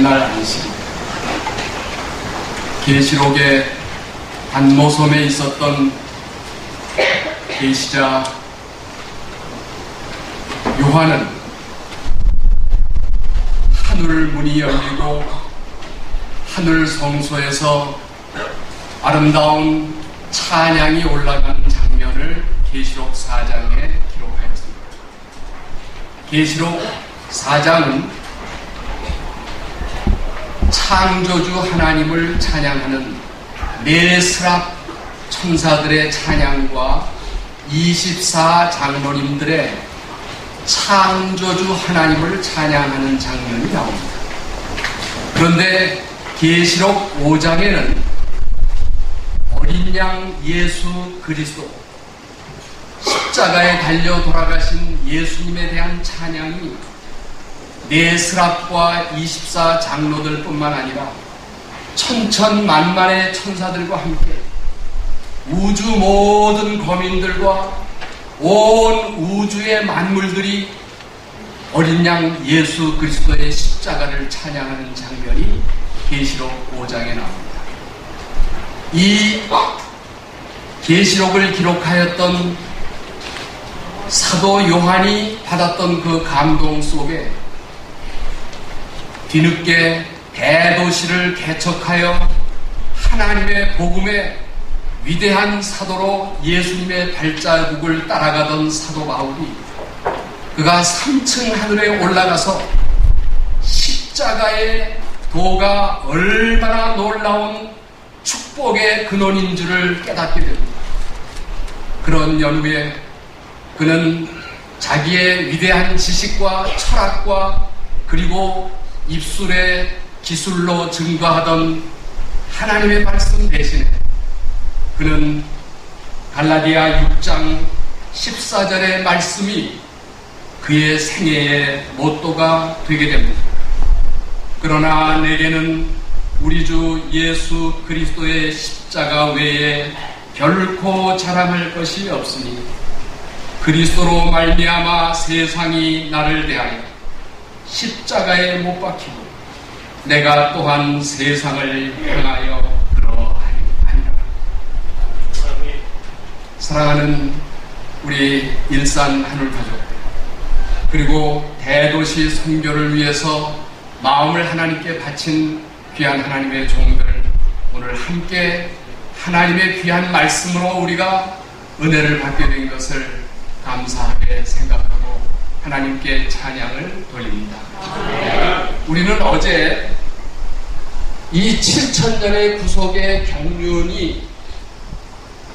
첫날 안식입니다. 계시록의 단모섬에 있었던 계시자 요한은 하늘 문이 열리고 하늘 성소에서 아름다운 찬양이 올라가는 장면을 계시록 4장에 기록하였습니다. 계시록 4장은 창조주 하나님을 찬양하는 네스랍 천사들의 찬양과 24 장로님들의 창조주 하나님을 찬양하는 장면이 나옵니다. 그런데 계시록 5장에는 어린 양 예수 그리스도, 십자가에 달려 돌아가신 예수님에 대한 찬양이 네스랍과 24 장로들 뿐만 아니라 천천만만의 천사들과 함께 우주 모든 거민들과 온 우주의 만물들이 어린 양 예수 그리스도의 십자가를 찬양하는 장면이 계시록 5장에 나옵니다. 이 계시록을 기록하였던 사도 요한이 받았던 그 감동 속에 뒤늦게 대도시를 개척하여 하나님의 복음의 위대한 사도로 예수님의 발자국을 따라가던 사도 바울이 그가 3층 하늘에 올라가서 십자가의 도가 얼마나 놀라운 축복의 근원인 줄을 깨닫게 됩니다. 그런 연후에 그는 자기의 위대한 지식과 철학과 그리고 입술의 기술로 증거하던 하나님의 말씀 대신에 그는 갈라디아 6장 14절의 말씀이 그의 생애의 모토가 되게 됩니다. 그러나 내게는 우리 주 예수 그리스도의 십자가 외에 결코 자랑할 것이 없으니 그리스도로 말미암아 세상이 나를 대하여 십자가에 못 박히고 내가 또한 세상을 향하여 그러하리라. 사랑하는 우리 일산 하늘 가족들, 그리고 대도시 선교를 위해서 마음을 하나님께 바친 귀한 하나님의 종들, 오늘 함께 하나님의 귀한 말씀으로 우리가 은혜를 받게 된 것을 감사하게 생각하고 하나님께 찬양을 돌립니다. 우리는 어제 이 7000년의 구속의 경륜이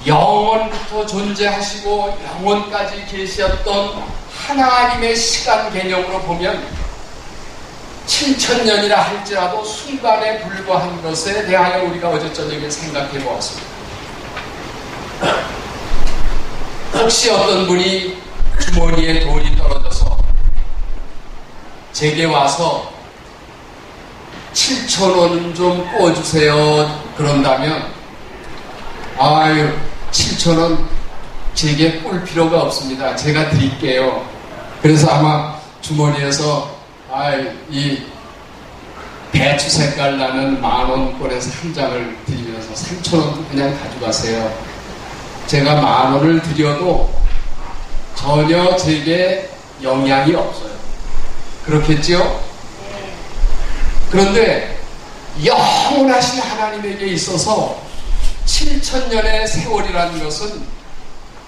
영원부터 존재하시고 영원까지 계시었던 하나님의 시간 개념으로 보면 7000년이라 할지라도 순간에 불과한 것에 대하여 우리가 어제 저녁에 생각해 보았습니다. 혹시 어떤 분이 주머니에 돈이 떨어져서 제게 와서 7,000원 좀 꿔주세요 그런다면, 아유 7,000원 제게 꿀 필요가 없습니다. 제가 드릴게요. 그래서 아마 주머니에서 이 배추 색깔 나는 만원권에서 한 장을 드리면서 3,000원도 그냥 가져가세요. 제가 10,000원을 드려도 전혀 제게 영향이 없어요. 그렇겠지요? 그런데 영원하신 하나님에게 있어서 7000년의 세월이라는 것은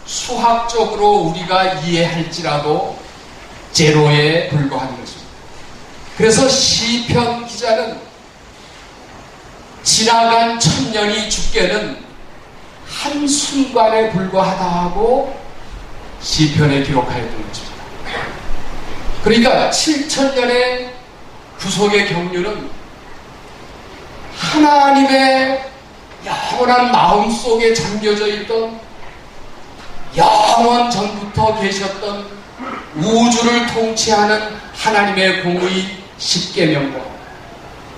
수학적으로 우리가 이해할지라도 제로에 불과한 것입니다. 그래서 시편 기자는 지나간 1000년이 주께는 한순간에 불과하다 하고 시편에 기록하였던 것입니다. 그러니까 7000년의 구속의 경륜은 하나님의 영원한 마음속에 잠겨져 있던 영원 전부터 계셨던 우주를 통치하는 하나님의 공의 십계명과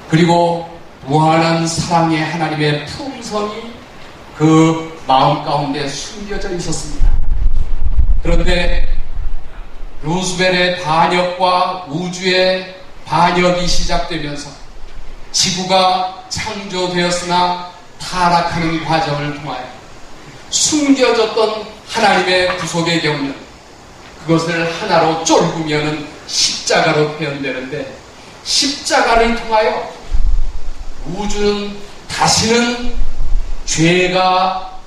그리고 무한한 사랑의 하나님의 품성이 그 마음 가운데 숨겨져 있었습니다. 그런데 루스벨의 반역과 우주의 반역이 시작되면서 지구가 창조되었으나 타락하는 과정을 통하여 숨겨졌던 하나님의 구속의 경륜, 그것을 하나로 쫄구면은 십자가로 표현되는데, 십자가를 통하여 우주는 다시는 죄가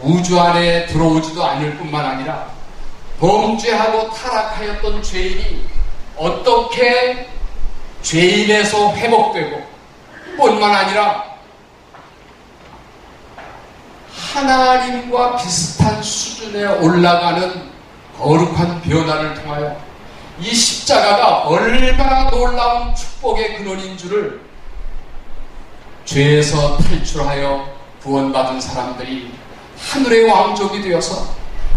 우주 안에 들어오지도 않을 뿐만 아니라 범죄하고 타락하였던 죄인이 어떻게 죄인에서 회복되고 뿐만 아니라 하나님과 비슷한 수준에 올라가는 거룩한 변화를 통하여 이 십자가가 얼마나 놀라운 축복의 근원인 줄을 죄에서 탈출하여 구원받은 사람들이 하늘의 왕족이 되어서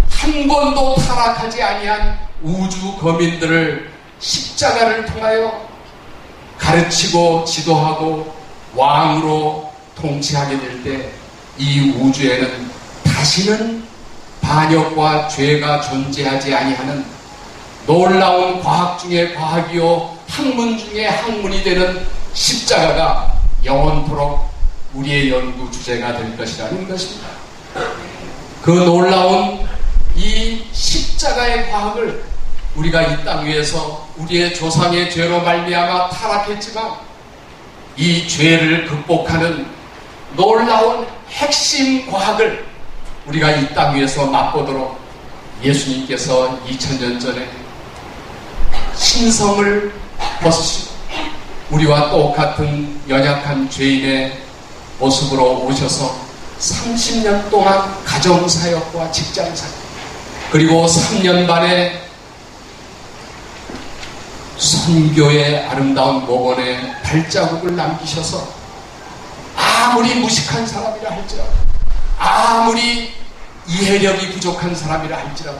한 번도 타락하지 아니한 우주 거민들을 십자가를 통하여 가르치고 지도하고 왕으로 통치하게 될 때 이 우주에는 다시는 반역과 죄가 존재하지 아니하는 놀라운 과학 중에 과학이요 학문 중에 학문이 되는 십자가가 영원토록 우리의 연구 주제가 될 것이라는 것입니다. 그 놀라운 이 십자가의 과학을 우리가 이 땅 위에서 우리의 조상의 죄로 말미암아 타락했지만 이 죄를 극복하는 놀라운 핵심 과학을 우리가 이 땅 위에서 맛보도록 예수님께서 2000년 전에 신성을 벗으시고 우리와 똑같은 연약한 죄인의 모습으로 오셔서 30년 동안 가정사역과 직장사역, 그리고 3년 반의 선교의 아름다운 목원에 발자국을 남기셔서 아무리 무식한 사람이라 할지라도, 아무리 이해력이 부족한 사람이라 할지라도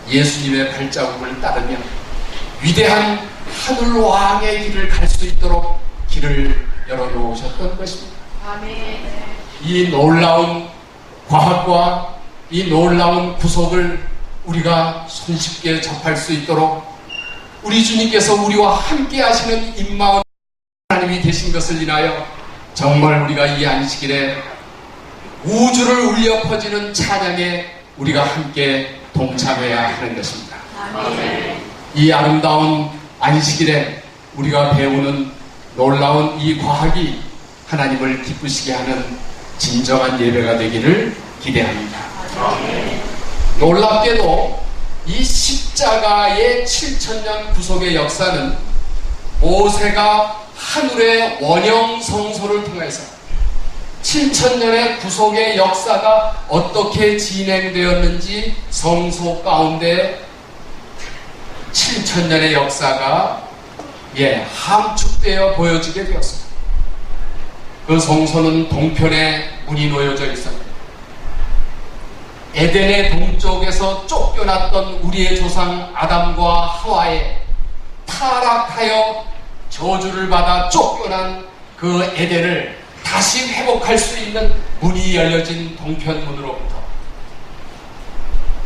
예수님의 발자국을 따르며 위대한 하늘왕의 길을 갈 수 있도록 길을 열어놓으셨던 것입니다. 아멘. 이 놀라운 과학과 이 놀라운 구속을 우리가 손쉽게 접할 수 있도록 우리 주님께서 우리와 함께 하시는 임마운 하나님이 되신 것을 인하여 정말 우리가 이 안식일에 우주를 울려 퍼지는 찬양에 우리가 함께 동참해야 하는 것입니다. 아멘. 이 아름다운 안식일에 우리가 배우는 놀라운 이 과학이 하나님을 기쁘시게 하는 진정한 예배가 되기를 기대합니다. 아멘. 놀랍게도 이 십자가의 7000년 구속의 역사는 모세가 하늘의 원형 성소를 통해서 7000년의 구속의 역사가 어떻게 진행되었는지 성소 가운데 7000년의 역사가 함축되어 보여지게 되었습니다. 그 성소는 동편에 문이 놓여져 있었습니다. 에덴의 동쪽에서 쫓겨났던 우리의 조상 아담과 하와의 타락하여 저주를 받아 쫓겨난 그 에덴을 다시 회복할 수 있는 문이 열려진 동편문으로부터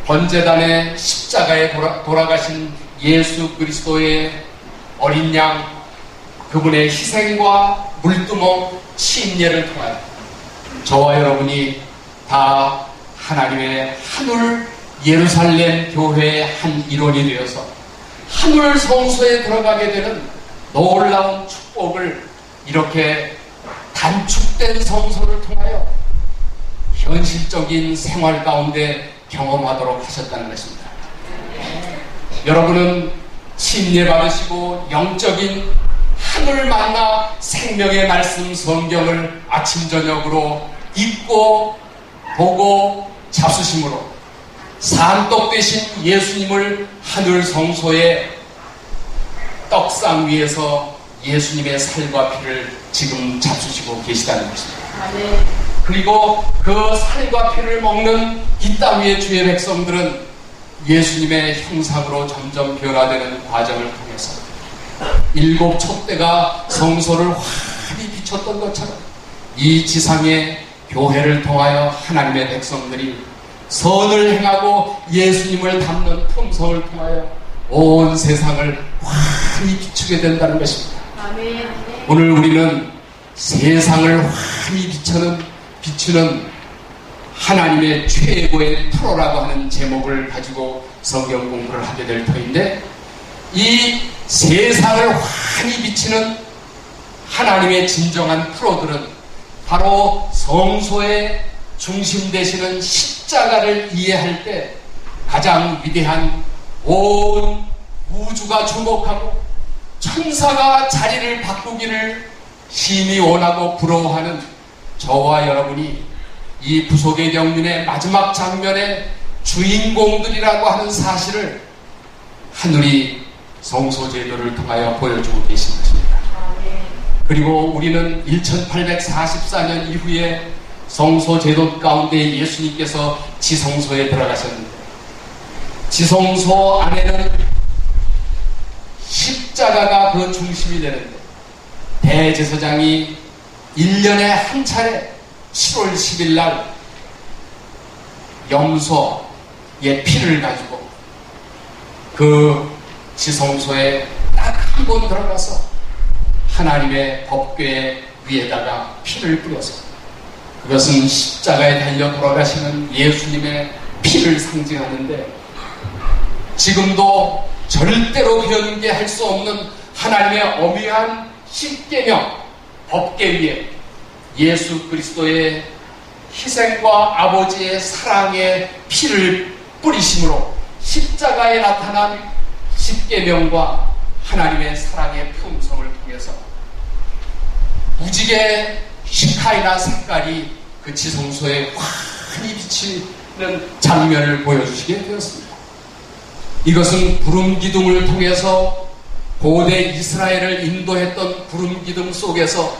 번제단의 십자가에 돌아가신 예수 그리스도의 어린 양, 그분의 희생과 물두멍 침례를 통하여 저와 여러분이 다 하나님의 하늘 예루살렘 교회의 한 일원이 되어서 하늘 성소에 들어가게 되는 놀라운 축복을 이렇게 단축된 성소를 통하여 현실적인 생활 가운데 경험하도록 하셨다는 것입니다. 여러분은 침례 받으시고 영적인 하늘 만나 생명의 말씀 성경을 아침 저녁으로 읽고 보고 잡수심으로 산떡 되신 예수님을 하늘 성소의 떡상 위에서 예수님의 살과 피를 지금 잡수시고 계시다는 것입니다. 아멘. 그리고 그 살과 피를 먹는 이 땅 위의 주의 백성들은 예수님의 형상으로 점점 변화되는 과정을 통해서 7 촛대가 성소를 환히 비췄던 것처럼 이 지상의 교회를 통하여 하나님의 백성들이 선을 행하고 예수님을 담는 품성을 통하여 온 세상을 환히 비추게 된다는 것입니다. 아멘. 오늘 우리는 세상을 환히 비추는 하나님의 최고의 프로라고 하는 제목을 가지고 성경 공부를 하게 될 터인데, 이 세상을 환히 비치는 하나님의 진정한 프로들은 바로 성소의 중심 되시는 십자가를 이해할 때 가장 위대한, 온 우주가 주목하고 천사가 자리를 바꾸기를 심히 원하고 부러워하는 저와 여러분이 이 구속의 경륜의 마지막 장면의 주인공들이라고 하는 사실을 하늘이 성소제도를 통하여 보여주고 계신 것입니다. 그리고 우리는 1844년 이후에 성소제도 가운데 예수님께서 지성소에 들어가셨는데, 지성소 안에는 십자가가 그 중심이 되는데, 대제사장이 1년에 한 차례 7월 10일 날 염소의 피를 가지고 그 지성소에 딱 한 번 들어가서 하나님의 법궤 위에다가 피를 뿌려서, 그것은 십자가에 달려 돌아가시는 예수님의 피를 상징하는데, 지금도 절대로 변개할 수 없는 하나님의 엄위한 십계명 법궤 위에 예수 그리스도의 희생과 아버지의 사랑의 피를 뿌리심으로 십자가에 나타난 십계명과 하나님의 사랑의 품성을 통해서 무지개 시카이나 색깔이 그 지성소에 환히 비치는 장면을 보여주시게 되었습니다. 이것은 구름기둥을 통해서 고대 이스라엘을 인도했던 구름기둥 속에서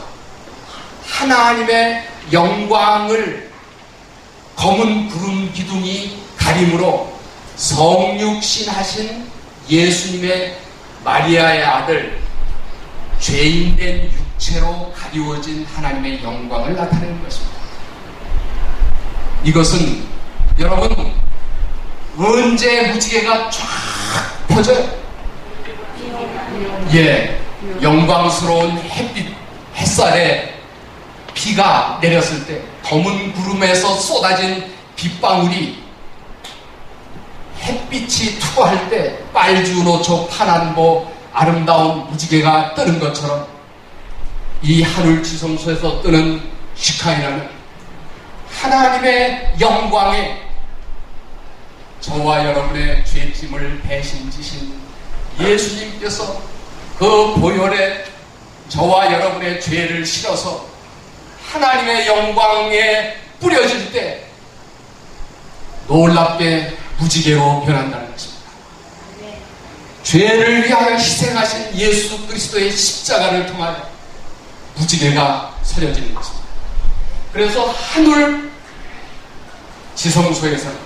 하나님의 영광을 검은 구름기둥이 가림으로 성육신하신 예수님의 마리아의 아들, 죄인된 육체로 가리워진 하나님의 영광을 나타내는 것입니다. 이것은 여러분, 언제 무지개가 쫙 펴져요? 예, 영광스러운 햇살에 비가 내렸을 때 검은 구름에서 쏟아진 빗방울이 햇빛이 투과할 때 빨주노초 파란보 아름다운 무지개가 뜨는 것처럼, 이 하늘 지성소에서 뜨는 시카이나는 하나님의 영광에 저와 여러분의 죄짐을 대신 지신 예수님께서 그 보혈에 저와 여러분의 죄를 실어서 하나님의 영광에 뿌려질 때 놀랍게 무지개로 변한다는 것입니다. 죄를 위하여 희생하신 예수 그리스도의 십자가를 통하여 무지개가 서려지는 것입니다. 그래서 하늘 지성소에서는,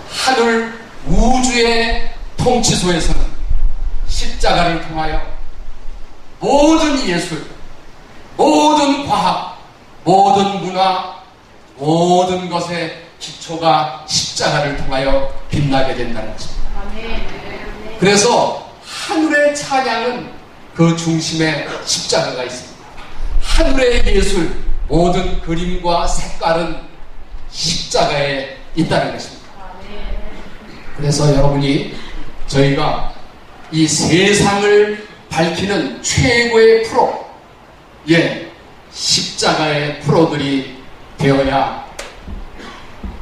하늘 우주의 통치소에서는 십자가를 통하여 모든 예술, 모든 과학, 모든 문화, 모든 것의 기초가 십자가를 통하여 빛나게 된다는 것입니다. 그래서 하늘의 찬양은 그 중심에 십자가가 있습니다. 하늘의 예술, 모든 그림과 색깔은 십자가에 있다는 것입니다. 그래서 여러분이, 저희가 이 세상을 밝히는 최고의 프로, 십자가의 프로들이 되어야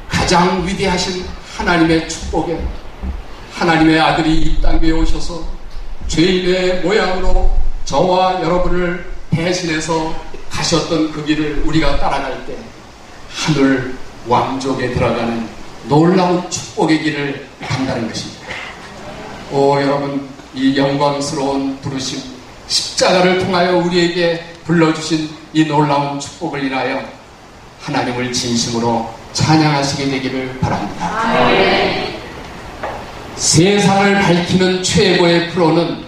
가장 위대하신 하나님의 축복에, 하나님의 아들이 이 땅에 오셔서 죄인의 모양으로 저와 여러분을 대신해서 가셨던 그 길을 우리가 따라갈 때 하늘 왕족에 들어가는 놀라운 축복의 길을 간다는 것입니다. 여러분, 이 영광스러운 부르심, 십자가를 통하여 우리에게 불러주신 이 놀라운 축복을 인하여 하나님을 진심으로 찬양하시게 되기를 바랍니다. 아멘. 세상을 밝히는 최고의 프로는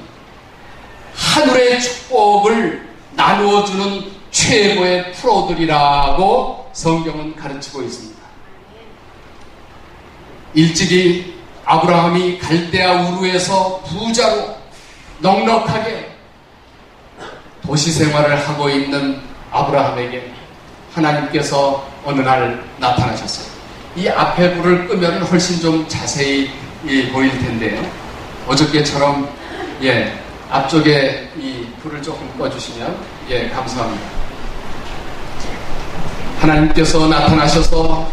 하늘의 축복을 나누어주는 최고의 프로들이라고 성경은 가르치고 있습니다. 일찍이 아브라함이 갈대아 우르에서 부자로 넉넉하게 도시 생활을 하고 있는 아브라함에게 하나님께서 어느 날 나타나셨어요. 이 앞에 불을 끄면 훨씬 좀 자세히 보일 텐데요. 어저께처럼 앞쪽에 이 불을 조금 꺼주시면 감사합니다. 하나님께서 나타나셔서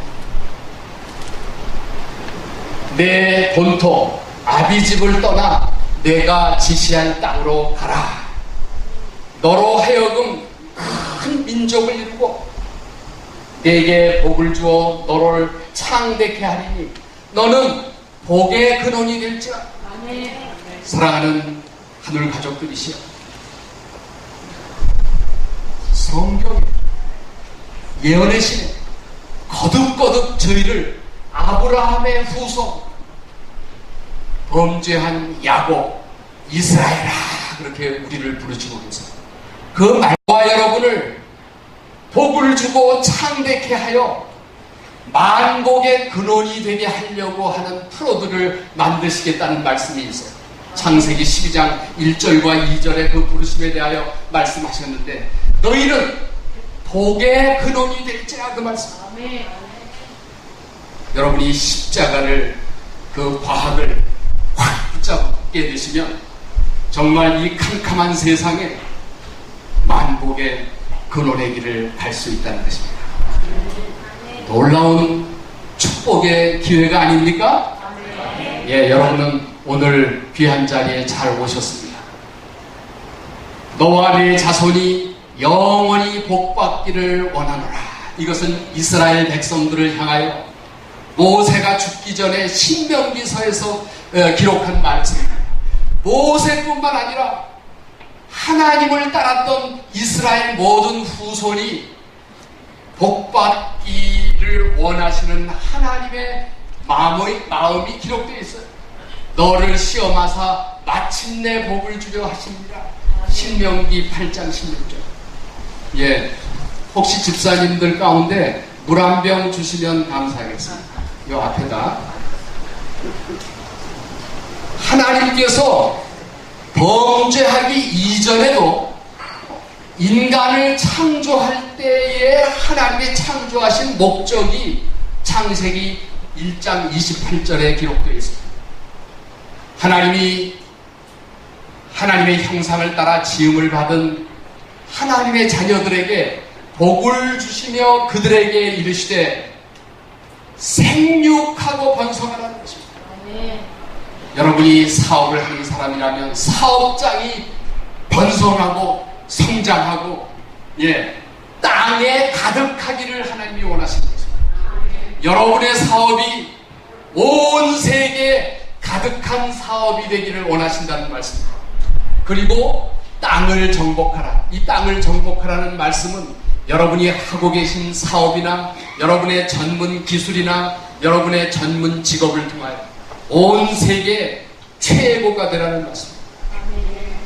내 본토 아비집을 떠나 내가 지시한 땅으로 가라. 너로 하여금 큰 민족을 이루고 내게 복을 주어 너를 창대케 하리니 너는 복의 근원이 될지라. 사랑하는 하늘 가족들이시여, 성경에 예언의 신에 거듭거듭 저희를 아브라함의 후손, 범죄한 야곱, 이스라엘아 그렇게 우리를 부르시고 계세요. 그 말과 여러분을 복을 주고 창대케 하여 만국의 근원이 되게 하려고 하는 프로들을 만드시겠다는 말씀이 있어요. 창세기 12장 1절과 2절의 그 부르심에 대하여 말씀하셨는데 너희는 복의 근원이 될지라 그 말씀. 아멘. 여러분이 십자가를 그 과학을 확 붙잡게 되시면 정말 이 캄캄한 세상에 만복의 근원의 길을 갈 수 있다는 것입니다. 놀라운 축복의 기회가 아닙니까? 여러분은 오늘 귀한 자리에 잘 오셨습니다. 너와 내 자손이 영원히 복받기를 원하노라. 이것은 이스라엘 백성들을 향하여 모세가 죽기 전에 신명기서에서 기록한 말씀입니다. 모세뿐만 아니라 하나님을 따랐던 이스라엘 모든 후손이 복받기를 원하시는 하나님의 마음이 기록되어 있어요. 너를 시험하사 마침내 복을 주려 하십니다. 신명기 8장 16절. 혹시 집사님들 가운데 물 한 병 주시면 감사하겠습니다. 요 앞에다. 하나님께서 범죄하기 이전에도 인간을 창조할 때에 하나님의 창조하신 목적이 창세기 1장 28절에 기록되어 있습니다. 하나님이 하나님의 형상을 따라 지음을 받은 하나님의 자녀들에게 복을 주시며 그들에게 이르시되 생육하고 번성하라는 것입니다. 여러분이 사업을 하는 사람이라면 사업장이 번성하고 성장하고 땅에 가득하기를 하나님이 원하시는 것입니다. 여러분의 사업이 온 세계에 가득한 사업이 되기를 원하신다는 말씀입니다. 그리고 땅을 정복하라. 이 땅을 정복하라는 말씀은 여러분이 하고 계신 사업이나 여러분의 전문 기술이나 여러분의 전문 직업을 통하여 온 세계 최고가 되라는 말씀입니다.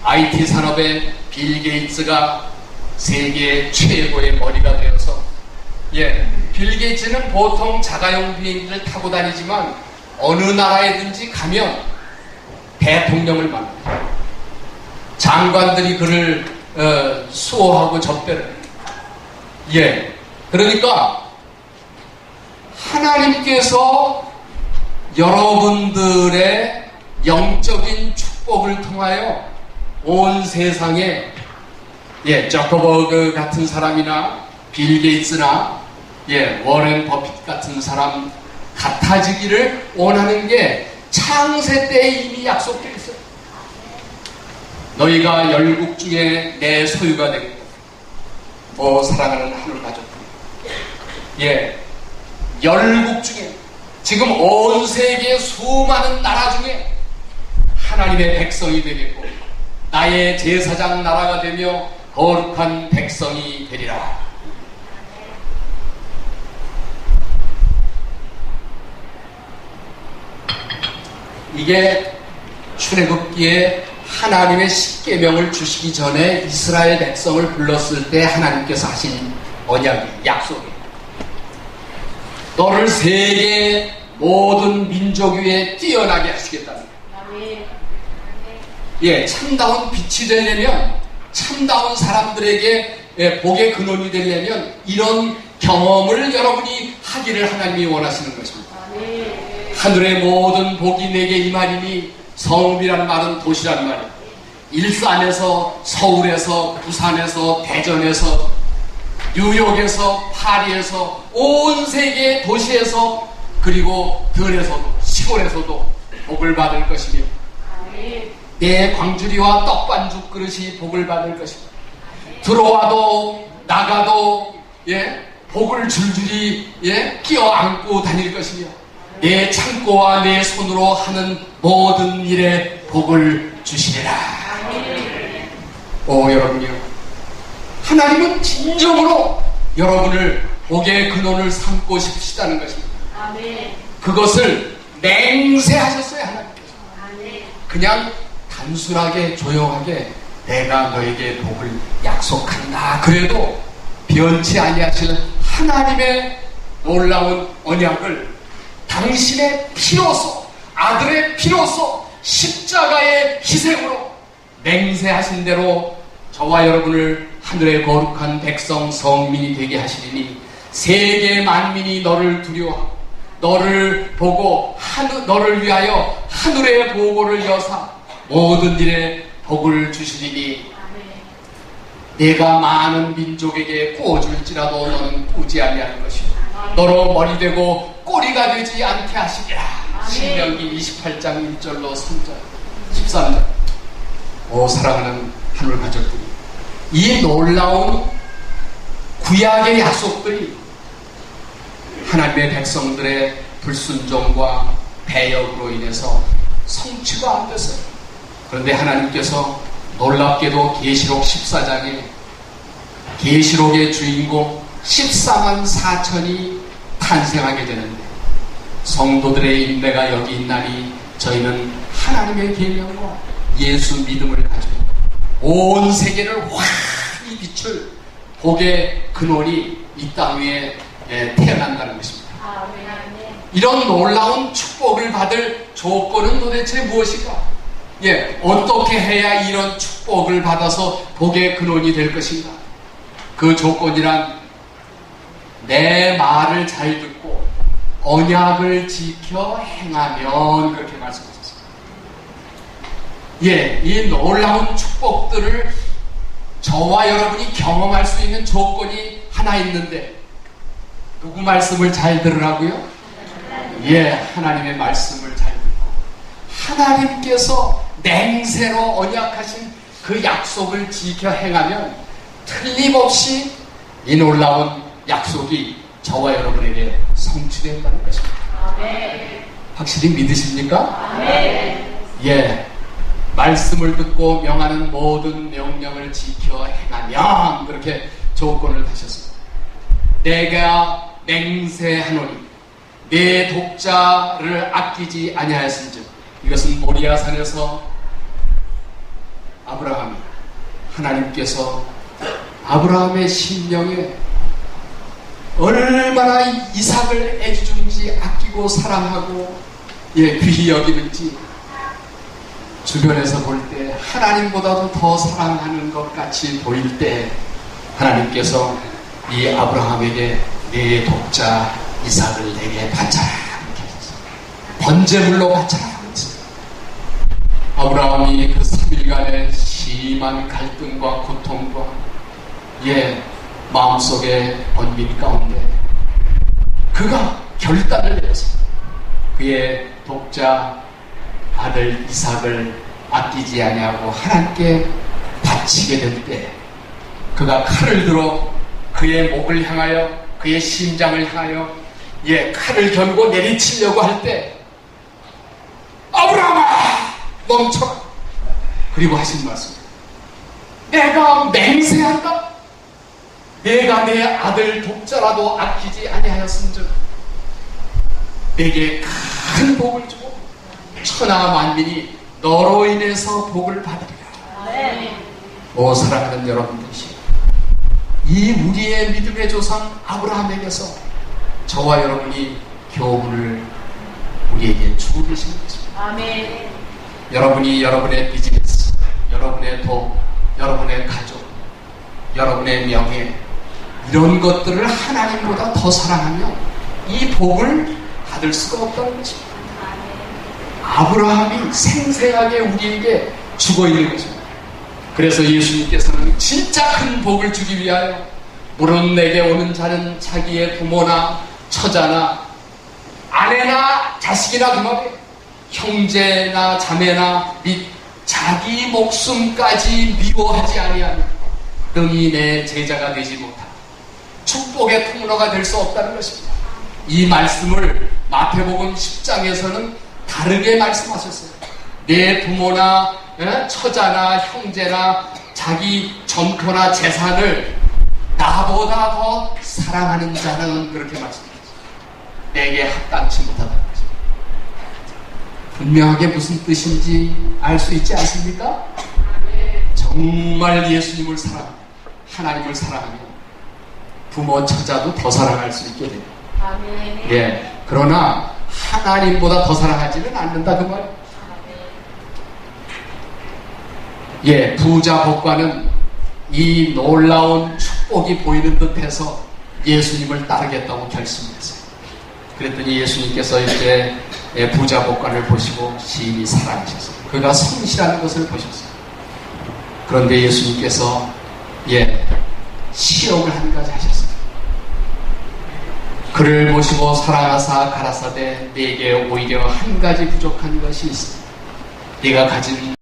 IT 산업의 빌 게이츠가 세계 최고의 머리가 되어서 빌 게이츠는 보통 자가용 비행기를 타고 다니지만 어느 나라에든지 가면 대통령을 만납니다. 장관들이 그를 수호하고 접대를 그러니까 하나님께서 여러분들의 영적인 축복을 통하여 온 세상에 저커버그 같은 사람이나 빌 게이츠나 워렌 버핏 같은 사람 같아지기를 원하는 게 창세 때에 이미 약속되어 있어요. 너희가 열국 중에 내 소유가 되겠다. 사랑하는 하늘 가족들. 열국 중에 지금 온 세계 수많은 나라 중에 하나님의 백성이 되겠고 나의 제사장 나라가 되며 거룩한 백성이 되리라. 이게 출애굽기에 하나님의 십계명을 주시기 전에 이스라엘 백성을 불렀을 때 하나님께서 하신 언약이 약속이에요. 너를 세계 모든 민족 위에 뛰어나게 하시겠다는 거예요. 참다운 빛이 되려면 참다운 사람들에게 복의 근원이 되려면 이런 경험을 여러분이 하기를 하나님이 원하시는 것입니다. 하늘의 모든 복이 내게 임하리니, 성읍이란 말은 도시란 말이에요. 일산에서, 서울에서, 부산에서, 대전에서, 뉴욕에서, 파리에서, 온 세계 도시에서, 그리고 들에서도, 시골에서도 복을 받을 것이며, 내 광주리와 떡반죽 그릇이 복을 받을 것입니다. 들어와도 나가도 복을 줄줄이 끼어 안고 다닐 것이며, 내 창고와 내 손으로 하는 모든 일에 복을 주시리라. 여러분이요, 하나님은 진정으로 여러분을 복의 근원을 삼고 싶으시다는 것입니다. 그것을 맹세하셨어요. 하나님께서 그냥 단순하게 조용하게 내가 너에게 복을 약속한다 그래도 변치 아니하시는 하나님의 놀라운 언약을 당신의 피로서, 아들의 피로서, 십자가의 희생으로 맹세하신 대로 저와 여러분을 하늘의 거룩한 백성 성민이 되게 하시리니, 세계 만민이 너를 두려워하고 너를 보고 너를 위하여 하늘의 보고를 여사 모든 일에 복을 주시리니, 내가 많은 민족에게 구워줄지라도 너는 꾸지 아니할 것이요 너로 머리 되고 꼬리가 되지 않게 하시리라. 신명기 28장 1절로 3절 13절. 사랑하는 하늘 가족들이, 이 놀라운 구약의 약속들이 하나님의 백성들의 불순종과 배역으로 인해서 성취가 안 됐어요. 그런데 하나님께서 놀랍게도 계시록 14장에 계시록의 주인공 14만 4천이 탄생하게 되는데, 성도들의 인내가 여기 있나니 저희는 하나님의 계명과 예수 믿음을 가지고 온 세계를 환히 비출 복의 근원이 이 땅 위에 태어난다는 것입니다. 이런 놀라운 축복을 받을 조건은 도대체 무엇일까? 어떻게 해야 이런 축복을 받아서 복의 근원이 될 것인가? 그 조건이란 내 말을 잘 듣고 언약을 지켜 행하면, 그렇게 말씀하셨습니다. 이 놀라운 축복들을 저와 여러분이 경험할 수 있는 조건이 하나 있는데, 누구 말씀을 잘 들으라고요? 하나님의 말씀을 잘 듣고 하나님께서 맹세로 언약하신 그 약속을 지켜 행하면 틀림없이 이 놀라운 약속이 저와 여러분에게 성취된다는 것입니다. 확실히 믿으십니까? 말씀을 듣고 명하는 모든 명령을 지켜 행하면, 그렇게 조건을 다셨습니다. 내가 맹세하노니 내 독자를 아끼지 아니하였은즉, 이것은 모리아산에서 아브라함이, 하나님께서 아브라함의 심령에 얼마나 이삭을 애지중지 아끼고 사랑하고 귀히 여기는지 주변에서 볼 때 하나님보다도 더 사랑하는 것 같이 보일 때, 하나님께서 이 아브라함에게 내 독자 이삭을 내게 바쳐라, 이렇게 했어요. 번제물로 바쳐라. 아브라함이 그 3일간의 심한 갈등과 고통과 마음속의 번민 가운데 그가 결단을 내서 그의 독자 아들 이삭을 아끼지 아니하고 하나님께 바치게 될 때, 그가 칼을 들어 그의 목을 향하여, 그의 심장을 향하여 칼을 겨누고 내리치려고 할 때, 아브라함아 멈춰라. 그리고 하신 말씀, 내가 맹세한다. 내가 내 아들 독자라도 아끼지 아니하였은즉 내게 큰 복을 주고 천하 만민이 너로 인해서 복을 받으리라. 사랑하는 여러분들이, 이 우리의 믿음의 조상 아브라함에게서 저와 여러분이 교훈을 우리에게 주고 계시는 것입니다. 여러분이 여러분의 비즈니스, 여러분의 돈, 여러분의 가족, 여러분의 명예, 이런 것들을 하나님보다 더 사랑하면 이 복을 받을 수가 없다는 것입니다. 아브라함이 생생하게 우리에게 주고 있는 것입니다. 그래서 예수님께서는 진짜 큰 복을 주기 위하여 물론 내게 오는 자는 자기의 부모나 처자나 아내나 자식이나 그 말이에요. 형제나 자매나 및 자기 목숨까지 미워하지 아니하면 능히 내 제자가 되지 못하고 축복의 통로가 될 수 없다는 것입니다. 이 말씀을 마태복음 10장에서는 다르게 말씀하셨어요. 내 부모나 처자나 형제나 자기 점토나 재산을 나보다 더 사랑하는 자는 그렇게 말씀하셨어요. 내게 합당치 못하다는 것입니다. 분명하게 무슨 뜻인지 알 수 있지 않습니까? 정말 예수님을 사랑하며 하나님을 사랑하며 부모 처자도 더 사랑할 수 있게 됩니다. 예, 그러나 하나님보다 더 사랑하지는 않는다 그 말이에요. 예, 부자 복과는 이 놀라운 축복이 보이는 듯해서 예수님을 따르겠다고 결심했어요. 그랬더니 예수님께서 이제 부자 복관을 보시고 심히 사랑하셨어요. 그가 성실한 것을 보셨어요. 그런데 예수님께서 시험을 한 가지 하셨어요. 그를 보시고 사랑하사 가라사대 내게 오히려 한 가지 부족한 것이 있어. 네가 가진